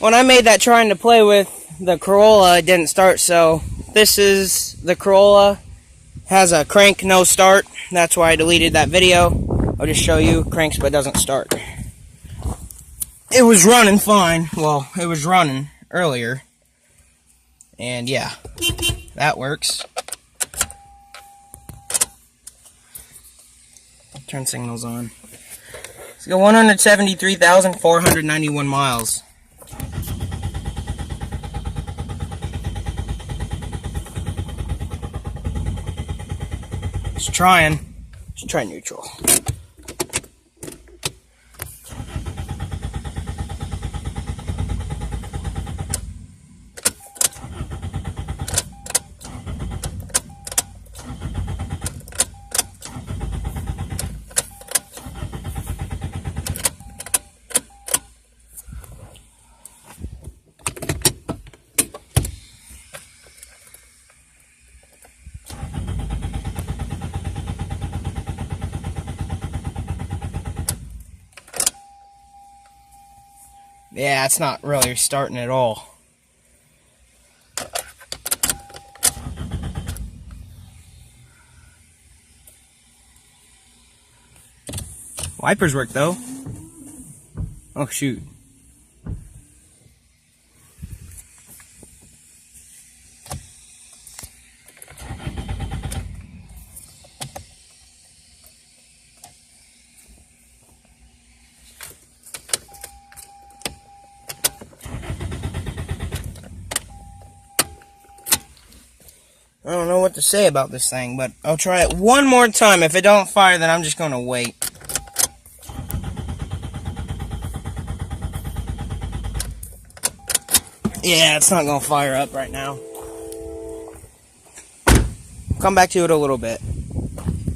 When I made that trying to play with the Corolla, it didn't start, so this is the Corolla. Has a crank, no start. That's why I deleted that video. I'll just show you, cranks but doesn't start. It was running fine. Well, it was running earlier. And yeah, that works. Turn signals on. Let's go 173,491 miles. It's trying. Let's try neutral. Yeah, it's not really starting at all. Wipers work though. Oh shoot. I don't know what to say about this thing, but I'll try it one more time. If it don't fire, then I'm just gonna wait. Yeah, it's not gonna fire up right now. Come back to it a little bit.